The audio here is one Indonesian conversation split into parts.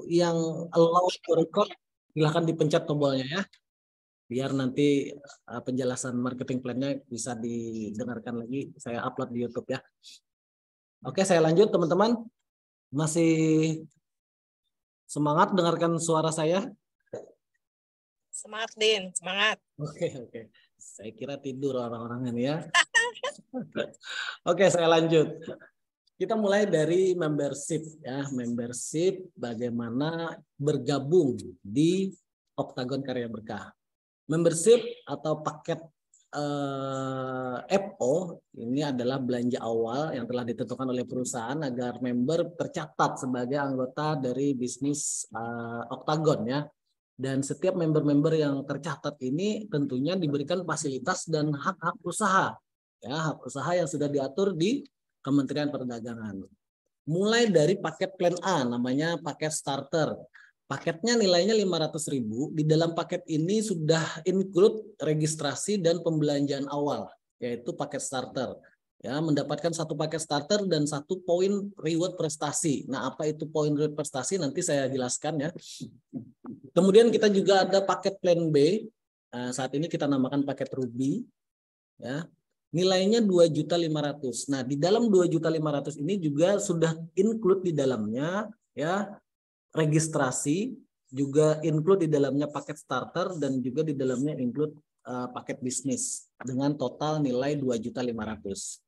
yang allow to record silahkan dipencet tombolnya ya, biar nanti penjelasan marketing plan-nya bisa didengarkan lagi, saya upload di YouTube ya. Oke, saya lanjut teman-teman. Masih semangat dengarkan suara saya? Semangat, Din. Semangat. Oke. Saya kira tidur orang-orang ini ya. Oke, saya lanjut. Kita mulai dari membership ya. Membership bagaimana bergabung di Octagon Karya Berkah. Membership atau paket FO ini adalah belanja awal yang telah ditentukan oleh perusahaan agar member tercatat sebagai anggota dari bisnis Octagon ya. Dan setiap member-member yang tercatat ini tentunya diberikan fasilitas dan hak-hak usaha ya, hak usaha yang sudah diatur di Kementerian Perdagangan. Mulai dari paket plan A namanya paket starter. Paketnya nilainya 500.000. Di dalam paket ini sudah include registrasi dan pembelanjaan awal, yaitu paket starter. Ya, mendapatkan satu paket starter dan 1 poin reward prestasi. Nah, apa itu poin reward prestasi? Nanti saya jelaskan ya. Kemudian kita juga ada paket plan B. Nah, saat ini kita namakan paket Ruby. Ya, nilainya 2.500.000. Nah, di dalam 2.500.000 ini juga sudah include di dalamnya ya registrasi, juga include di dalamnya paket starter dan juga di dalamnya include paket bisnis dengan total nilai 2.500.000.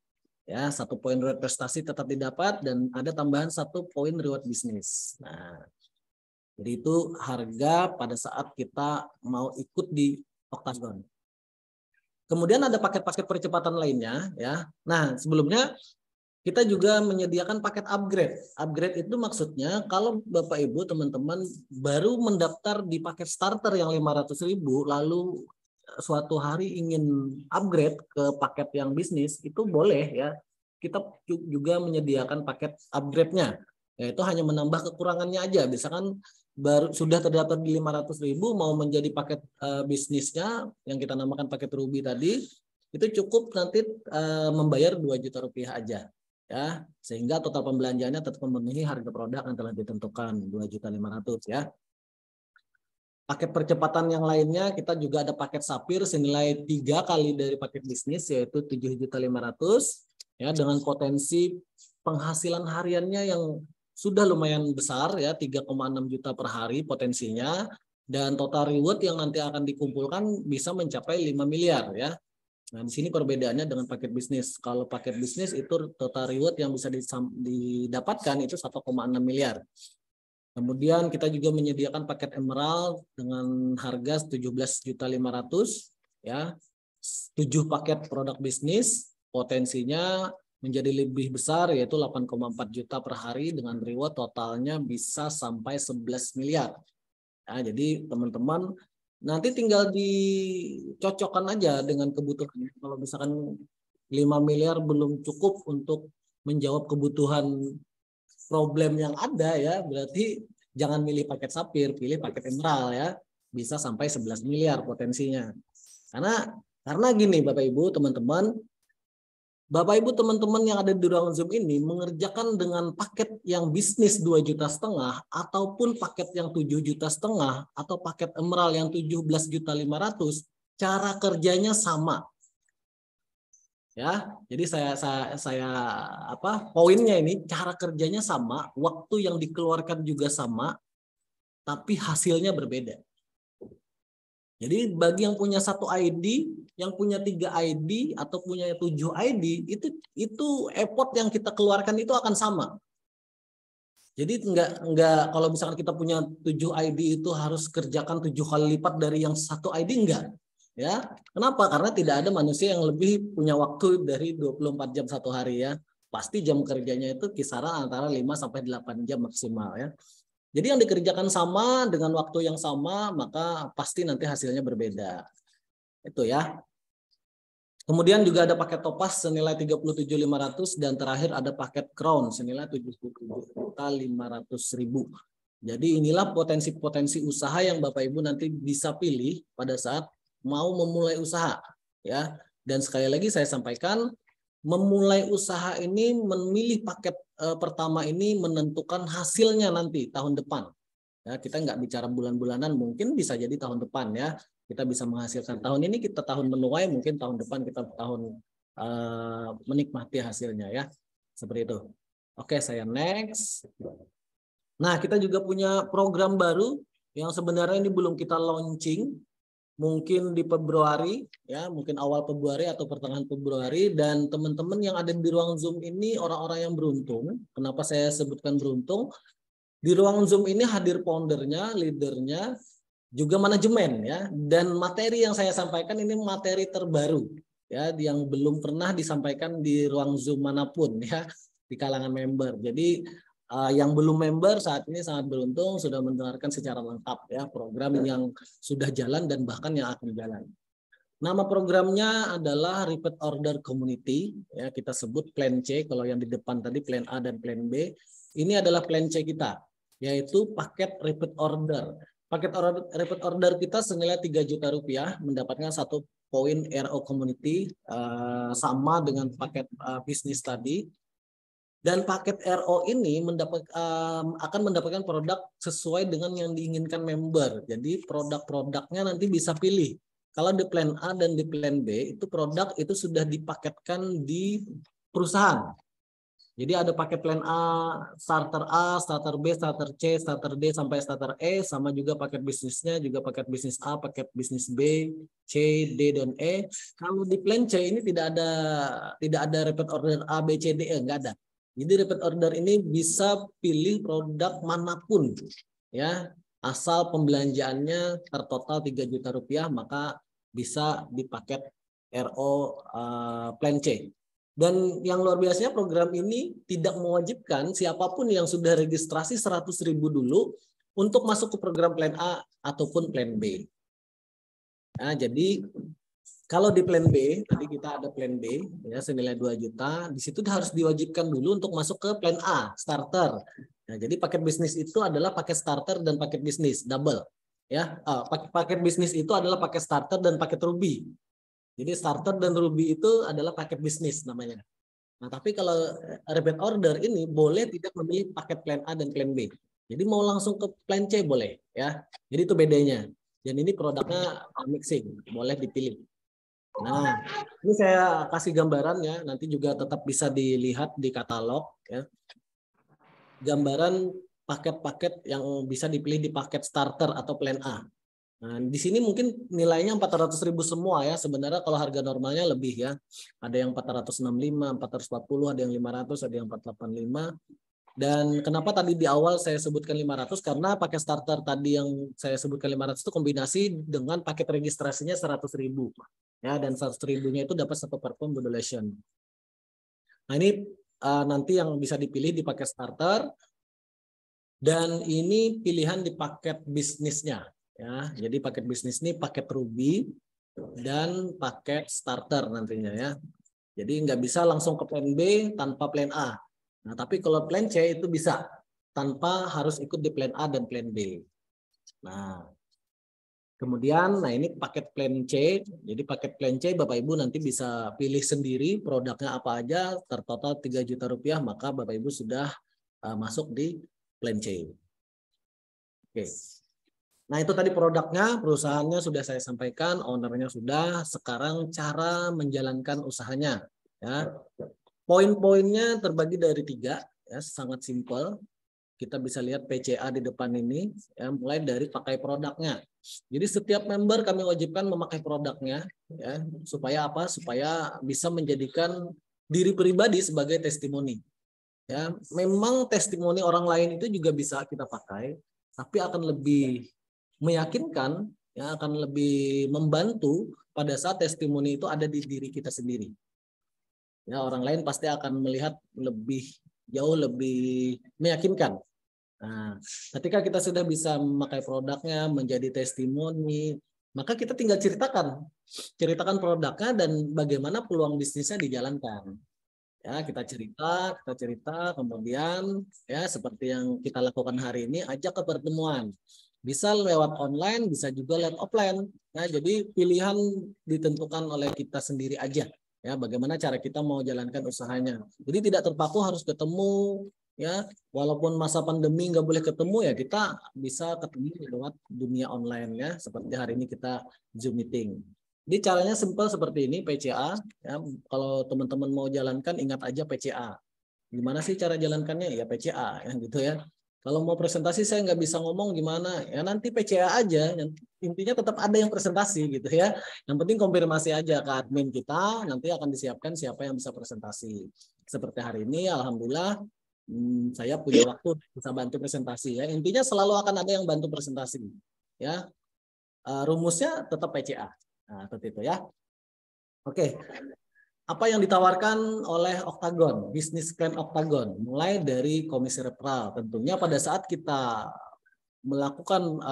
Ya, 1 poin reward prestasi tetap didapat dan ada tambahan 1 poin reward bisnis. Nah, jadi itu harga pada saat kita mau ikut di Octagon. Kemudian ada paket-paket percepatan lainnya ya. Nah, sebelumnya kita juga menyediakan paket upgrade. Upgrade itu maksudnya kalau Bapak Ibu teman-teman baru mendaftar di paket starter yang 500.000 lalu suatu hari ingin upgrade ke paket yang bisnis, itu boleh ya. Kita juga menyediakan paket upgrade-nya. Yaitu hanya menambah kekurangannya aja. Misalkan baru sudah terdaftar di 500.000 mau menjadi paket bisnisnya yang kita namakan paket Ruby tadi, itu cukup nanti membayar 2 juta rupiah aja. Ya, sehingga total pembelanjaannya tetap memenuhi harga produk yang telah ditentukan 2.500.000 ya. Paket percepatan yang lainnya kita juga ada paket Sapir senilai 3 kali dari paket bisnis yaitu 7.500.000 ya, dengan potensi penghasilan hariannya yang sudah lumayan besar ya, 3,6 juta per hari potensinya, dan total reward yang nanti akan dikumpulkan bisa mencapai 5 miliar ya. Nah, di sini perbedaannya dengan paket bisnis. Kalau paket bisnis itu total reward yang bisa didapatkan itu 1,6 miliar. Kemudian kita juga menyediakan paket Emerald dengan harga 17.500.000 ya. 7 paket produk bisnis, potensinya menjadi lebih besar yaitu 8,4 juta per hari dengan reward totalnya bisa sampai 11 miliar. Nah, jadi teman-teman nanti tinggal dicocokkan aja dengan kebutuhan. Kalau misalkan 5 miliar belum cukup untuk menjawab kebutuhan problem yang ada ya, berarti jangan milih paket Sapir, pilih paket Emerald ya. Bisa sampai 11 miliar potensinya. Karena gini Bapak Ibu, teman-teman, Bapak Ibu teman-teman yang ada di ruangan Zoom ini mengerjakan dengan paket yang bisnis 2,5 juta ataupun paket yang 7,5 juta atau paket Emerald yang 17.500.000, cara kerjanya sama. Ya, jadi saya poinnya ini cara kerjanya sama, waktu yang dikeluarkan juga sama, tapi hasilnya berbeda. Jadi bagi yang punya 1 ID, yang punya 3 ID atau punya 7 ID, itu effort yang kita keluarkan itu akan sama. Jadi enggak kalau misalkan kita punya 7 ID itu harus kerjakan 7 kali lipat dari yang 1 ID, enggak. Ya. Kenapa? Karena tidak ada manusia yang lebih punya waktu dari 24 jam 1 hari ya. Pasti jam kerjanya itu kisaran antara 5 sampai 8 jam maksimal ya. Jadi yang dikerjakan sama dengan waktu yang sama, maka pasti nanti hasilnya berbeda. Itu ya. Kemudian juga ada paket Topaz senilai 37.500 dan terakhir ada paket Crown senilai 77.500.000. Jadi inilah potensi-potensi usaha yang Bapak Ibu nanti bisa pilih pada saat mau memulai usaha ya. Dan sekali lagi saya sampaikan, memulai usaha ini memilih paket pertama ini menentukan hasilnya nanti tahun depan. Ya, kita nggak bicara bulan-bulanan, mungkin bisa jadi tahun depan ya kita bisa menghasilkan. Tahun ini kita tahun menuai, mungkin tahun depan kita tahun menikmati hasilnya ya. Seperti itu. Oke, saya next. Nah, kita juga punya program baru yang sebenarnya ini belum kita launching. Mungkin di Februari ya, mungkin awal Februari atau pertengahan Februari, dan teman-teman yang ada di ruang Zoom ini orang-orang yang beruntung. Kenapa saya sebutkan beruntung? Di ruang Zoom ini hadir foundernya, leadernya, juga manajemen ya. Dan materi yang saya sampaikan ini materi terbaru ya, yang belum pernah disampaikan di ruang Zoom manapun ya di kalangan member. Jadi yang belum member saat ini sangat beruntung sudah mendengarkan secara lengkap ya program yang sudah jalan dan bahkan yang akan jalan. Nama programnya adalah Repeat Order Community ya, kita sebut Plan C. Kalau yang di depan tadi Plan A dan Plan B, ini adalah Plan C kita, yaitu paket repeat order. Paket repeat order kita senilai 3 juta rupiah, mendapatkan 1 poin RO Community, sama dengan paket bisnis tadi. Dan paket RO ini akan mendapatkan produk sesuai dengan yang diinginkan member. Jadi produk-produknya nanti bisa pilih. Kalau di Plan A dan di Plan B, itu produk itu sudah dipaketkan di perusahaan. Jadi ada paket Plan A, Starter B, Starter C, Starter D sampai Starter E, sama juga paket bisnisnya juga paket bisnis A, paket bisnis B, C, D dan E. Kalau di Plan C ini tidak ada repeat order A, B, C, D, E, enggak ada. Jadi repeat order ini bisa pilih produk manapun ya, asal pembelanjaannya tertotal 3 juta rupiah maka bisa dipaket RO Plan C. Dan yang luar biasanya program ini tidak mewajibkan siapapun yang sudah registrasi 100.000 dulu untuk masuk ke program Plan A ataupun Plan B. Nah, jadi kalau di Plan B, tadi kita ada Plan B ya senilai 2 juta, di situ harus diwajibkan dulu untuk masuk ke Plan A, starter. Nah, jadi paket bisnis itu adalah paket starter dan paket bisnis double. Ya, paket bisnis itu adalah paket starter dan paket Ruby. Jadi starter dan Ruby itu adalah paket bisnis namanya. Nah, tapi kalau repeat order ini boleh tidak memilih paket Plan A dan Plan B. Jadi mau langsung ke Plan C boleh ya. Jadi itu bedanya. Dan ini produknya mixing, boleh dipilih. Nah, ini saya kasih gambaran ya, nanti juga tetap bisa dilihat di katalog ya. Gambaran paket-paket yang bisa dipilih di paket starter atau Plan A. Nah, di sini mungkin nilainya 400.000 semua ya. Sebenarnya kalau harga normalnya lebih ya. Ada yang 465, 440, ada yang 500, ada yang 485. Dan kenapa tadi di awal saya sebutkan 500? Karena paket starter tadi yang saya sebutkan 500 itu kombinasi dengan paket registrasinya 100.000. Ya, dan 100.000-nya itu dapat 1 parfum modulation. Nah, ini nanti yang bisa dipilih di paket starter. Dan ini pilihan di paket bisnisnya. Ya, jadi paket bisnis ini paket Ruby dan paket starter nantinya ya. Jadi nggak bisa langsung ke Plan B tanpa Plan A. Nah, tapi kalau Plan C itu bisa tanpa harus ikut di Plan A dan Plan B. Nah, kemudian, nah ini paket Plan C. Jadi paket Plan C Bapak Ibu nanti bisa pilih sendiri produknya apa aja, tertotal 3 juta rupiah, maka Bapak Ibu sudah masuk di Plan C. Oke. Nah, itu tadi produknya, perusahaannya sudah saya sampaikan, ownernya sudah. Sekarang cara menjalankan usahanya. Ya. Poin-poinnya terbagi dari 3, ya, sangat simpel. Kita bisa lihat PCA di depan ini, ya, mulai dari pakai produknya. Jadi setiap member kami wajibkan memakai produknya, ya, supaya apa? Supaya bisa menjadikan diri pribadi sebagai testimoni. Ya, memang testimoni orang lain itu juga bisa kita pakai, tapi akan lebih meyakinkan, ya, akan lebih membantu pada saat testimoni itu ada di diri kita sendiri. Ya, orang lain pasti akan melihat jauh lebih meyakinkan. Nah, ketika kita sudah bisa memakai produknya menjadi testimoni, maka kita tinggal ceritakan produknya dan bagaimana peluang bisnisnya dijalankan. Ya, kita cerita, kemudian ya seperti yang kita lakukan hari ini, ajak ke pertemuan. Bisa lewat online, bisa juga lewat offline. Ya, jadi pilihan ditentukan oleh kita sendiri aja. Ya, bagaimana cara kita mau jalankan usahanya. Jadi tidak terpaku harus ketemu ya walaupun masa pandemi nggak boleh ketemu ya kita bisa ketemu lewat dunia online ya seperti hari ini kita Zoom meeting. Jadi caranya simpel seperti ini PCA ya. Kalau teman-teman mau jalankan ingat aja PCA. Gimana sih cara jalankannya ya PCA ya gitu ya. Kalau mau presentasi saya nggak bisa ngomong gimana ya nanti PCA aja. Intinya tetap ada yang presentasi gitu ya. Yang penting konfirmasi aja ke admin kita nanti akan disiapkan siapa yang bisa presentasi. Seperti hari ini alhamdulillah saya punya waktu bisa bantu presentasi ya. Intinya selalu akan ada yang bantu presentasi ya. Rumusnya tetap PCA. Nah, seperti itu ya. Oke. Apa yang ditawarkan oleh Octagon, bisnis plan Octagon, mulai dari komisi referral. Tentunya pada saat kita melakukan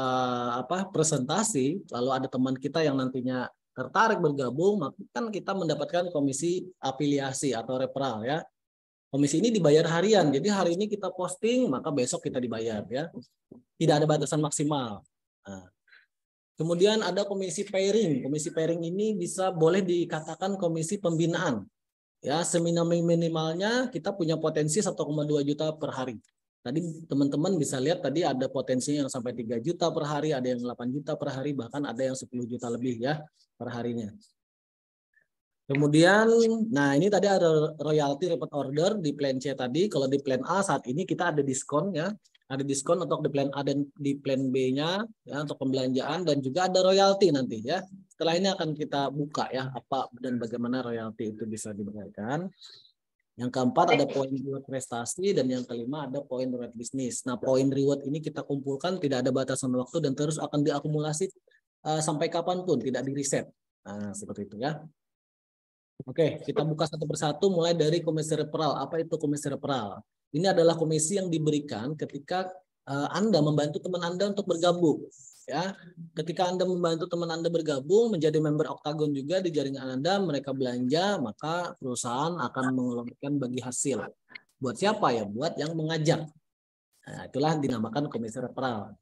presentasi, lalu ada teman kita yang nantinya tertarik bergabung, maka kan kita mendapatkan komisi afiliasi atau referral ya. Komisi ini dibayar harian, jadi hari ini kita posting, maka besok kita dibayar ya. Tidak ada batasan maksimal. Nah, kemudian ada komisi pairing. Komisi pairing ini boleh dikatakan komisi pembinaan. Ya, seminimalnya kita punya potensi 1,2 juta per hari. Tadi teman-teman bisa lihat tadi ada potensinya yang sampai 3 juta per hari, ada yang 8 juta per hari, bahkan ada yang 10 juta lebih ya per harinya. Kemudian, nah ini tadi ada royalty repeat order di plan C tadi. Kalau di plan A saat ini kita ada diskon ya. Ada diskon untuk di plan A dan di plan B-nya ya untuk pembelanjaan dan juga ada royalty nanti ya. Setelah ini akan kita buka ya apa dan bagaimana royalty itu bisa dibayarkan. Yang keempat ada poin reward prestasi dan yang kelima ada poin reward bisnis. Nah, poin reward ini kita kumpulkan tidak ada batasan waktu dan terus akan diakumulasi sampai kapanpun, tidak di reset. Nah, seperti itu ya. Oke, kita buka satu persatu mulai dari komisi referral. Apa itu komisi referral? Ini adalah komisi yang diberikan ketika Anda membantu teman Anda untuk bergabung. Ya, ketika Anda membantu teman Anda bergabung menjadi member Octagon juga di jaringan Anda, mereka belanja, maka perusahaan akan mengeluarkan bagi hasil. Buat siapa ya? Buat yang mengajak. Nah, itulah dinamakan komisi referral.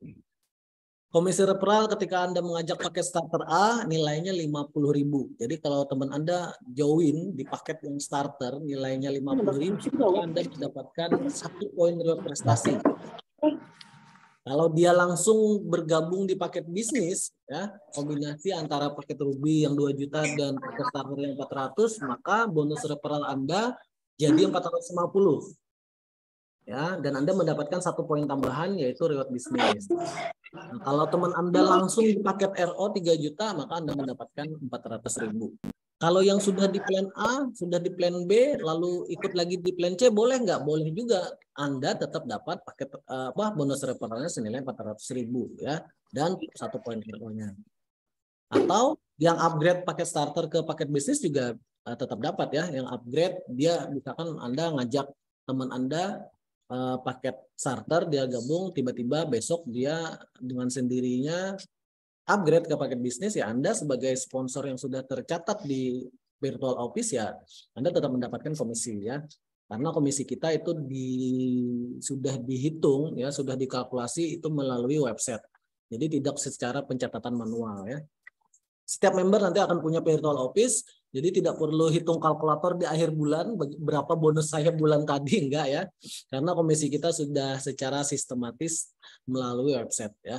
Komisi referral ketika Anda mengajak paket starter A nilainya 50.000. Jadi kalau teman Anda join di paket yang starter nilainya 50.000, maka Anda mendapatkan 1 poin reward prestasi. Kalau dia langsung bergabung di paket bisnis, ya kombinasi antara paket Ruby yang 2 juta dan paket starter yang 400, maka bonus referral Anda jadi 450. Ya, dan Anda mendapatkan 1 poin tambahan yaitu reward bisnis. Nah, kalau teman Anda langsung di paket RO 3 juta, maka Anda mendapatkan 400.000. Kalau yang sudah di plan A, sudah di plan B, lalu ikut lagi di plan C, boleh nggak? Boleh juga. Anda tetap dapat paket bonus referralnya senilai 400.000 ya, dan 1 poin RO-nya. Atau yang upgrade paket starter ke paket bisnis juga tetap dapat ya. Yang upgrade dia misalkan Anda ngajak teman Anda paket starter dia gabung, tiba-tiba besok dia dengan sendirinya upgrade ke paket bisnis ya, Anda sebagai sponsor yang sudah tercatat di virtual office ya Anda tetap mendapatkan komisi ya, karena komisi kita itu sudah dihitung ya, sudah dikalkulasi itu melalui website, jadi tidak secara pencatatan manual ya. Setiap member nanti akan punya virtual office, jadi tidak perlu hitung kalkulator di akhir bulan berapa bonus saya bulan tadi, enggak ya. Karena komisi kita sudah secara sistematis melalui website ya.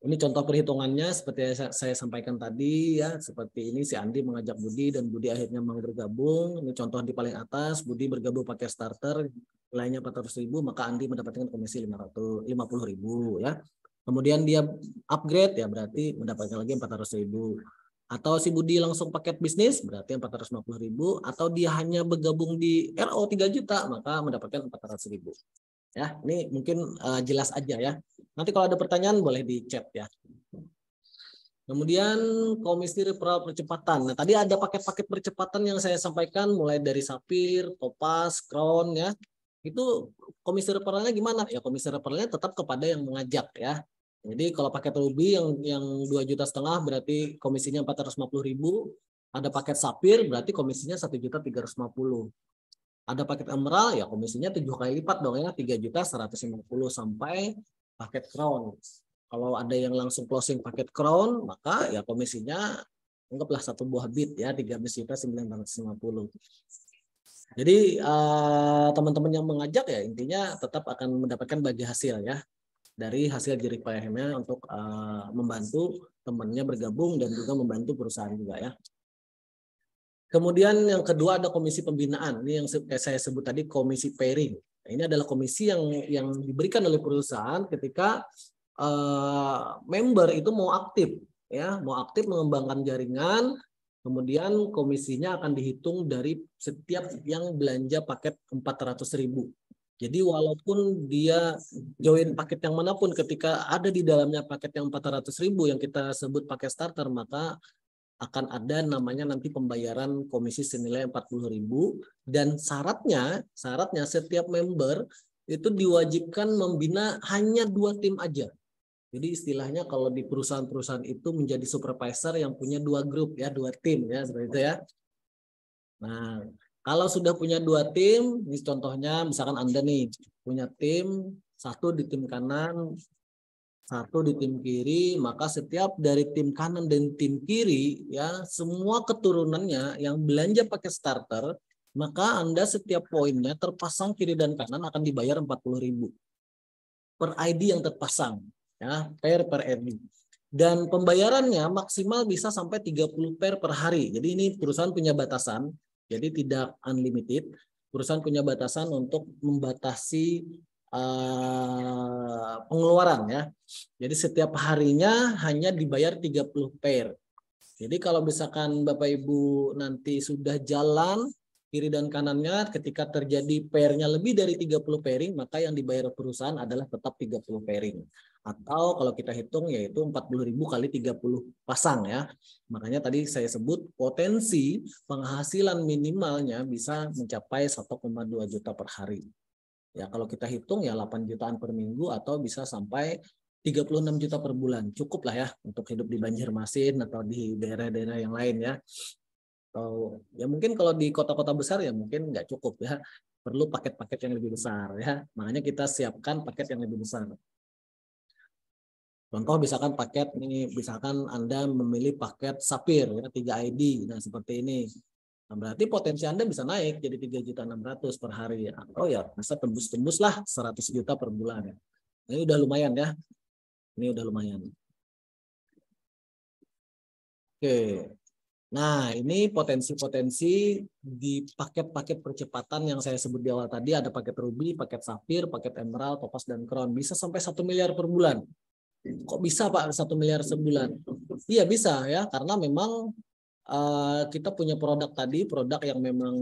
Ini contoh perhitungannya seperti yang saya sampaikan tadi ya, seperti ini si Andi mengajak Budi dan Budi akhirnya mau bergabung. Ini contoh di paling atas, Budi bergabung pakai starter nilainya 400.000, maka Andi mendapatkan komisi 50.000 ya. Kemudian dia upgrade ya berarti mendapatkan lagi 400.000. Atau si Budi langsung paket bisnis berarti 450.000. Atau dia hanya bergabung di RO 3 juta maka mendapatkan 400.000. Ya, ini mungkin jelas aja ya. Nanti kalau ada pertanyaan boleh di chat ya. Kemudian komisi referral percepatan. Nah, tadi ada paket-paket percepatan yang saya sampaikan mulai dari Sapphire, Topaz, Crown ya. Itu komisi referralnya gimana? Ya komisi referralnya tetap kepada yang mengajak ya. Jadi kalau paket Ruby yang 2,5 juta berarti komisinya 450.000. Ada paket Sapphire berarti komisinya 1.350.000. Ada paket Emerald ya komisinya 7 kali lipat dong ya, 3.150.000 sampai paket Crown. Kalau ada yang langsung closing paket Crown, maka ya komisinya anggaplah 1 buah bit ya 13.950. Jadi teman-teman yang mengajak ya intinya tetap akan mendapatkan bagi hasil ya dari hasil jerih payahnya untuk membantu temannya bergabung dan juga membantu perusahaan juga ya. Kemudian yang kedua ada komisi pembinaan. Ini yang saya sebut tadi komisi pairing. Ini adalah komisi yang diberikan oleh perusahaan ketika member itu mau aktif ya, mau aktif mengembangkan jaringan. Kemudian komisinya akan dihitung dari setiap yang belanja paket 400.000. Jadi walaupun dia join paket yang manapun, ketika ada di dalamnya paket yang 400.000 yang kita sebut paket starter, maka akan ada namanya nanti pembayaran komisi senilai 40.000 dan syaratnya setiap member itu diwajibkan membina hanya 2 tim aja. Jadi istilahnya kalau di perusahaan-perusahaan itu menjadi supervisor yang punya 2 grup ya, 2 tim ya seperti itu ya. Nah, kalau sudah punya 2 tim, ini contohnya misalkan Anda nih punya tim, satu di tim kanan, satu di tim kiri, maka setiap dari tim kanan dan tim kiri ya semua keturunannya yang belanja pakai starter, maka Anda setiap poinnya terpasang kiri dan kanan akan dibayar 40.000 per ID yang terpasang ya, per ID. Dan pembayarannya maksimal bisa sampai 30 per hari. Jadi ini perusahaan punya batasan, jadi tidak unlimited. Perusahaan punya batasan untuk membatasi pengeluaran ya. Jadi setiap harinya hanya dibayar 30 pair. Jadi kalau misalkan Bapak Ibu nanti sudah jalan kiri dan kanannya ketika terjadi pairnya lebih dari 30 pairing, maka yang dibayar perusahaan adalah tetap 30 pairing. Atau kalau kita hitung yaitu 40.000 kali 30 pasang ya. Makanya tadi saya sebut potensi penghasilan minimalnya bisa mencapai 1,2 juta per hari. Ya, kalau kita hitung ya 8 jutaan per minggu atau bisa sampai 36 juta per bulan. Cukup lah ya untuk hidup di Banjarmasin atau di daerah-daerah yang lain ya. Atau ya mungkin kalau di kota-kota besar ya mungkin nggak cukup ya. Perlu paket-paket yang lebih besar ya. Makanya kita siapkan paket yang lebih besar. Contoh misalkan paket ini, misalkan Anda memilih paket Sapphire ya 3 ID. Nah, seperti ini. Nah, berarti potensi Anda bisa naik jadi 3.600.000 per hari atau ya bisa tembus-tembus lah 100 juta per bulan. Ini udah lumayan ya. Ini udah lumayan. Oke. Nah, ini potensi-potensi di paket-paket percepatan yang saya sebut di awal tadi, ada paket Ruby, paket Sapphire, paket Emerald, Topaz, dan Crown. Bisa sampai 1 miliar per bulan. Kok bisa Pak 1 miliar sebulan? Iya bisa ya, karena memang kita punya produk tadi, produk yang memang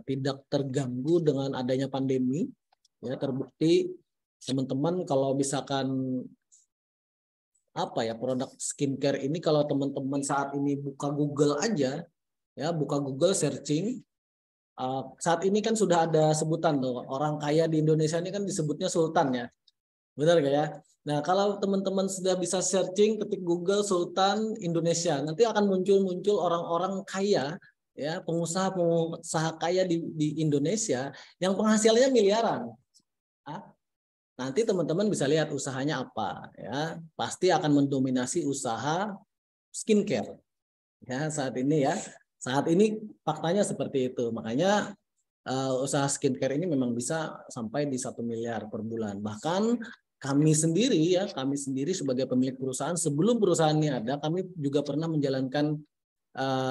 tidak terganggu dengan adanya pandemi. Ya, terbukti teman-teman kalau misalkan apa ya produk skincare ini kalau teman-teman saat ini buka Google aja ya buka Google searching saat ini kan sudah ada sebutan tuh orang kaya di Indonesia ini kan disebutnya sultan ya benar gak ya. Nah kalau teman-teman sudah bisa searching ketik Google Sultan Indonesia nanti akan muncul orang-orang kaya ya pengusaha kaya di Indonesia yang penghasilannya miliaran. Nanti teman-teman bisa lihat usahanya apa ya pasti akan mendominasi usaha skincare ya saat ini faktanya seperti itu makanya usaha skincare ini memang bisa sampai di 1 miliar per bulan bahkan kami sendiri sebagai pemilik perusahaan sebelum perusahaan ini ada kami juga pernah menjalankan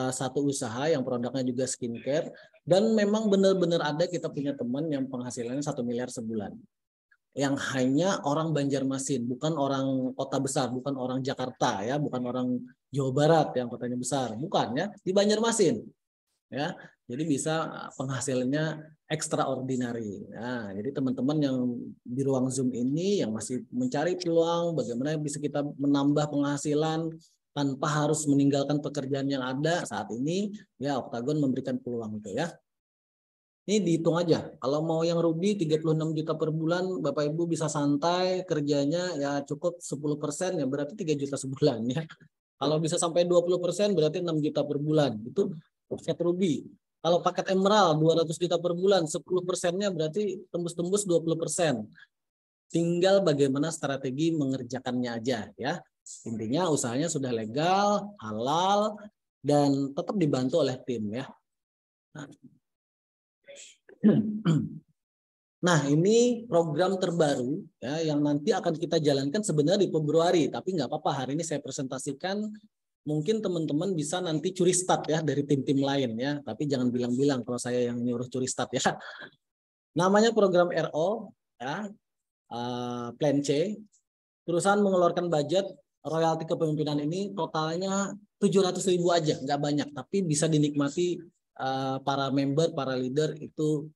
satu usaha yang produknya juga skincare dan memang benar-benar ada kita punya teman yang penghasilannya 1 miliar sebulan yang hanya orang Banjarmasin, bukan orang kota besar, bukan orang Jakarta ya, bukan orang Jawa Barat yang kotanya besar, bukan ya, di Banjarmasin ya. Jadi bisa penghasilannya extraordinary. Nah, jadi teman-teman yang di ruang Zoom ini yang masih mencari peluang bagaimana bisa kita menambah penghasilan tanpa harus meninggalkan pekerjaan yang ada saat ini ya Octagon memberikan peluang itu ya. Ini dihitung aja. Kalau mau yang rugi 36 juta per bulan, Bapak Ibu bisa santai kerjanya ya cukup 10% ya berarti 3 juta sebulan ya. Kalau bisa sampai 20% berarti 6 juta per bulan. Itu paket rugi. Kalau paket emerald 200 juta per bulan, 10%-nya berarti tembus-tembus 20%. Tinggal bagaimana strategi mengerjakannya aja ya. Intinya usahanya sudah legal, halal dan tetap dibantu oleh tim ya. Nah, Nah, ini program terbaru ya yang nanti akan kita jalankan sebenarnya di Februari, tapi nggak apa-apa, hari ini saya presentasikan. Mungkin teman-teman bisa nanti curi start ya dari tim-tim lain ya, tapi jangan bilang-bilang kalau saya yang nyuruh curi start ya. Namanya program RO ya, Plan C. Perusahaan mengeluarkan budget royalti kepemimpinan ini totalnya 700.000 aja, nggak banyak, tapi bisa dinikmati para member, para leader itu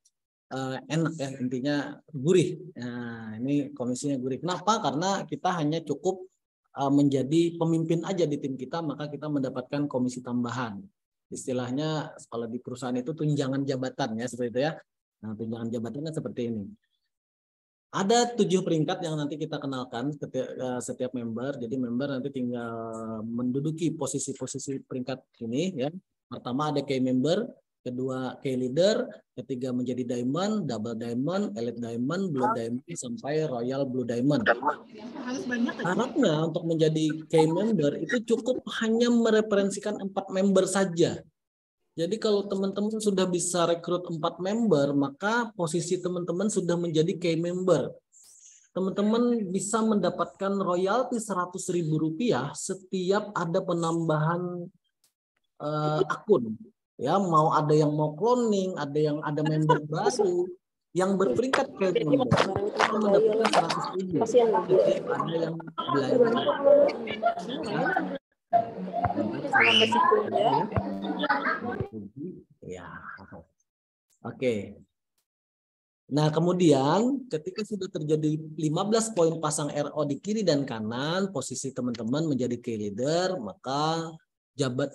enak ya, intinya gurih. Nah, ini komisinya gurih. Kenapa? Karena kita hanya cukup menjadi pemimpin aja di tim kita, maka kita mendapatkan komisi tambahan. Istilahnya kalau di perusahaan itu tunjangan jabatan ya, seperti itu ya. Nah, tunjangan jabatannya seperti ini. Ada 7 peringkat yang nanti kita kenalkan setiap member. Jadi member nanti tinggal menduduki posisi-posisi peringkat ini ya. Pertama ada key member, kedua key leader, ketiga menjadi diamond, double diamond, elite diamond, blue diamond sampai royal blue diamond. Syaratnya untuk menjadi key member itu cukup hanya mereferensikan 4 member saja. Jadi kalau teman-teman sudah bisa rekrut 4 member, maka posisi teman-teman sudah menjadi key member. Teman-teman bisa mendapatkan royalti Rp100.000 setiap ada penambahan akun. Ya, mau ada yang mau cloning, ada member baru yang berperingkat key member, kita mendapatkan 100.000. Setiap ada yang belanja. Ya, oke. Nah, kemudian ketika sudah terjadi 15 poin pasang RO di kiri dan kanan, posisi teman-teman menjadi key leader, maka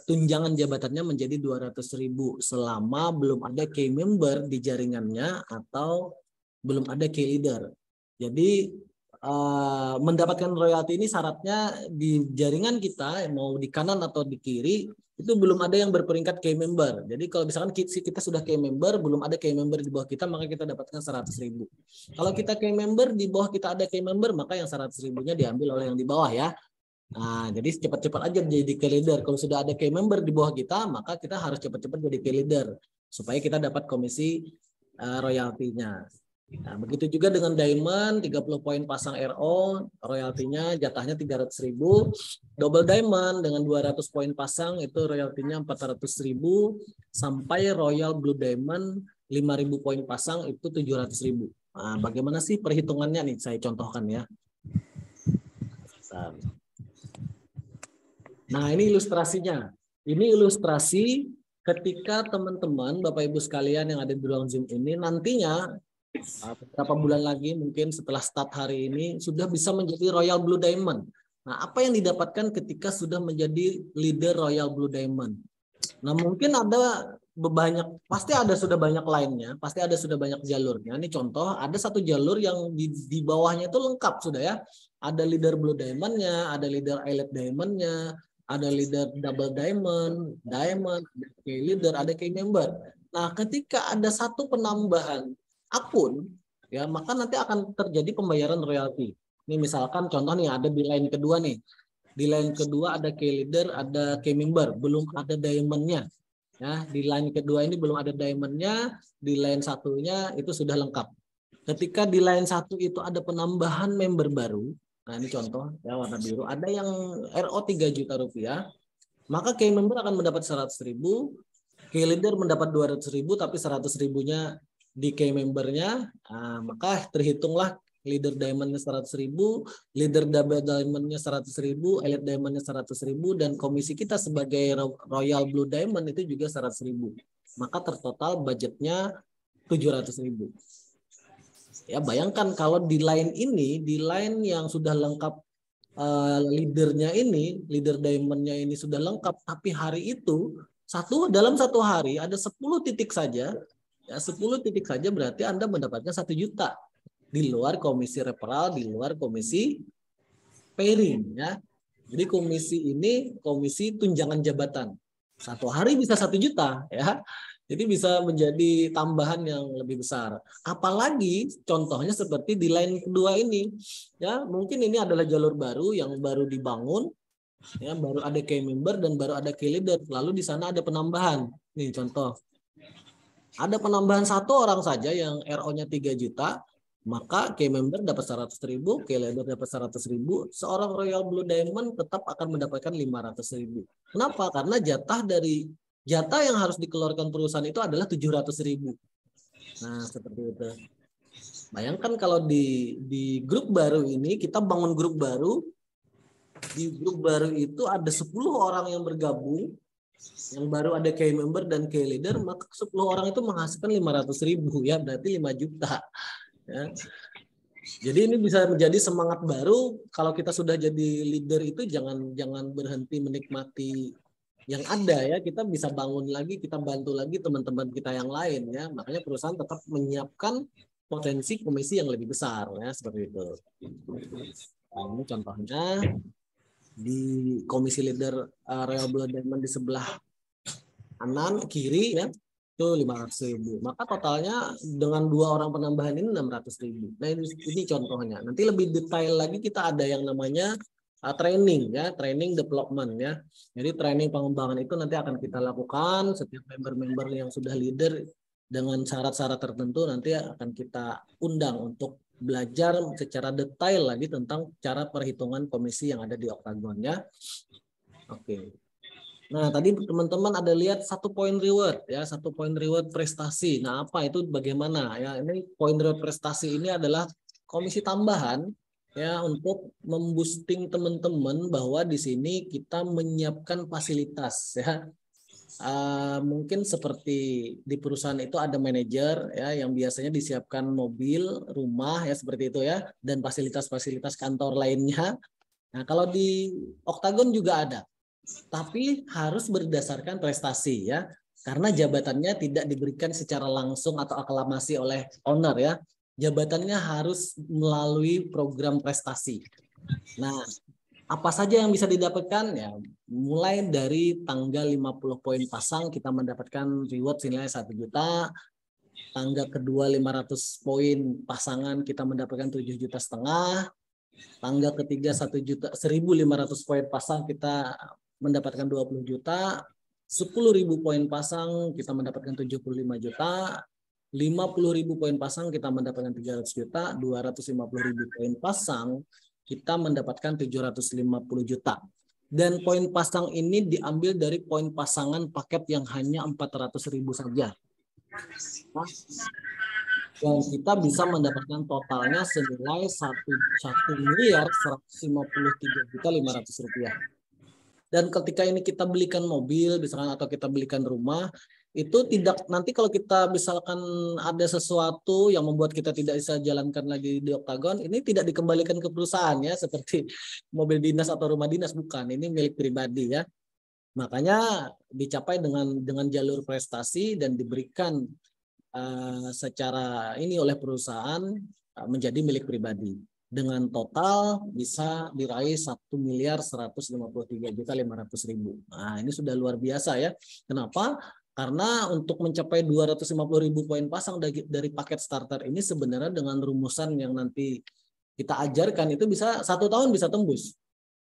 tunjangan jabatannya menjadi 200.000 selama belum ada key member di jaringannya atau belum ada key leader. Jadi mendapatkan royalti ini syaratnya di jaringan kita, mau di kanan atau di kiri, itu belum ada yang berperingkat key member. Jadi kalau misalkan kita sudah key member, belum ada key member di bawah kita, maka kita dapatkan 100.000. Kalau kita key member, di bawah kita ada key member, maka yang 100.000-nya diambil oleh yang di bawah ya. Nah, jadi cepat-cepat aja jadi key leader. Kalau sudah ada key member di bawah kita, maka kita harus cepat-cepat jadi key leader supaya kita dapat komisi royaltinya. Nah, begitu juga dengan diamond, 30 poin pasang RO, royaltinya jatahnya 300.000. Double diamond dengan 200 poin pasang itu royaltinya 400.000 sampai royal blue diamond 5.000 poin pasang itu 700.000. Nah, bagaimana sih perhitungannya nih? Saya contohkan ya. Nah, ini ilustrasinya. Ini ilustrasi ketika teman-teman, Bapak Ibu sekalian yang ada di ruang Zoom ini nantinya beberapa bulan lagi mungkin setelah start hari ini sudah bisa menjadi Royal Blue Diamond. Nah, apa yang didapatkan ketika sudah menjadi leader Royal Blue Diamond? Nah, mungkin ada pasti ada sudah banyak lainnya, pasti ada sudah banyak jalurnya. Ini contoh, ada satu jalur yang di bawahnya itu lengkap sudah ya. Ada leader Blue Diamond-nya, ada leader Elite Diamond-nya, ada leader Double Diamond, Diamond, key leader, ada key member. Nah, ketika ada satu penambahan akun, ya maka nanti akan terjadi pembayaran royalti. Ini misalkan contoh nih ada di line kedua nih. Di line kedua ada key leader, ada key member, belum ada diamondnya. Ya, di line kedua ini belum ada diamondnya, di line satunya itu sudah lengkap. Ketika di line satu itu ada penambahan member baru, nah ini contoh ya warna biru, ada yang RO 3 juta rupiah, maka key member akan mendapat 100.000, key leader mendapat 200.000, tapi 100.000-nya di key membernya, nah, maka terhitunglah leader diamondnya 100.000, leader double diamondnya 100.000, elite diamondnya 100.000, dan komisi kita sebagai royal blue diamond itu juga 100.000. Maka tertotal budgetnya 700.000. Ya bayangkan kalau di line ini, di line yang sudah lengkap leadernya ini, leader diamondnya ini sudah lengkap, tapi hari itu dalam satu hari ada 10 titik saja. Ya, 10 titik saja berarti Anda mendapatkan 1 juta di luar komisi referral, di luar komisi pairing ya. Jadi komisi ini komisi tunjangan jabatan. Satu hari bisa 1 juta ya. Jadi bisa menjadi tambahan yang lebih besar. Apalagi contohnya seperti di line kedua ini. Ya, mungkin ini adalah jalur baru yang baru dibangun. Ya, baru ada key member dan baru ada key leader. Lalu di sana ada penambahan. Nih contoh. Ada penambahan 1 orang saja yang RO-nya 3 juta, maka key member dapat 100.000, key leader dapat 100.000, seorang Royal Blue Diamond tetap akan mendapatkan 500.000. Kenapa? Karena jatah yang harus dikeluarkan perusahaan itu adalah 700.000. Nah, seperti itu. Bayangkan kalau di grup baru ini, kita bangun grup baru, di grup baru itu ada 10 orang yang bergabung, yang baru ada key member dan key leader, maka 10 orang itu menghasilkan 500.000, ya berarti 5 juta. Ya. Jadi ini bisa menjadi semangat baru. Kalau kita sudah jadi leader itu jangan berhenti menikmati yang ada, ya. Kita bisa bangun lagi, kita bantu lagi teman-teman kita yang lain, ya. Makanya perusahaan tetap menyiapkan potensi komisi yang lebih besar, ya, seperti itu. Nah, ini contohnya di komisi leader Royal Blue Diamond di sebelah kanan kiri, ya, itu 500.000. Maka totalnya dengan 2 orang penambahan ini 600.000. Nah, ini contohnya. Nanti lebih detail lagi kita ada yang namanya training, ya, training development, ya. Jadi training pengembangan itu nanti akan kita lakukan setiap member-member yang sudah leader dengan syarat-syarat tertentu nanti akan kita undang untuk belajar secara detail lagi tentang cara perhitungan komisi yang ada di Octagon, ya. Oke. Nah, tadi teman-teman ada lihat 1 poin reward, ya, 1 poin reward prestasi. Nah, apa itu, bagaimana, ya? Ini poin reward prestasi ini adalah komisi tambahan, ya, untuk memboosting teman-teman bahwa di sini kita menyiapkan fasilitas, ya. Mungkin seperti di perusahaan itu ada manajer, ya, yang biasanya disiapkan mobil, rumah, ya, seperti itu, ya, dan fasilitas-fasilitas kantor lainnya. Nah, kalau di Octagon juga ada. Tapi harus berdasarkan prestasi, ya, karena jabatannya tidak diberikan secara langsung atau aklamasi oleh owner, ya. Jabatannya harus melalui program prestasi. Nah, apa saja yang bisa didapatkan, ya, mulai dari tanggal 50 poin pasang kita mendapatkan reward senilai 1 juta, tangga kedua 500 poin pasangan kita mendapatkan 7,5 juta, tangga ketiga 1.500 poin pasang kita mendapatkan 20 juta, 10.000 poin pasang kita mendapatkan 75 juta, 50.000 poin pasang kita mendapatkan 300 juta, 250.000 poin pasang kita mendapatkan 750 juta. Dan poin pasang ini diambil dari poin pasangan paket yang hanya 400.000 saja. Dan kita bisa mendapatkan totalnya senilai 1.1.153.500.000 rupiah. Dan ketika ini kita belikan mobil, misalkan, atau kita belikan rumah, itu tidak, nanti kalau kita misalkan ada sesuatu yang membuat kita tidak bisa jalankan lagi di Octagon, ini tidak dikembalikan ke perusahaan, ya, seperti mobil dinas atau rumah dinas, bukan, ini milik pribadi, ya. Makanya dicapai dengan jalur prestasi dan diberikan secara ini oleh perusahaan menjadi milik pribadi. Dengan total bisa diraih 1.153.500.000. Nah, ini sudah luar biasa, ya. Kenapa? Karena untuk mencapai 250.000 poin pasang dari paket starter ini sebenarnya dengan rumusan yang nanti kita ajarkan itu bisa 1 tahun bisa tembus.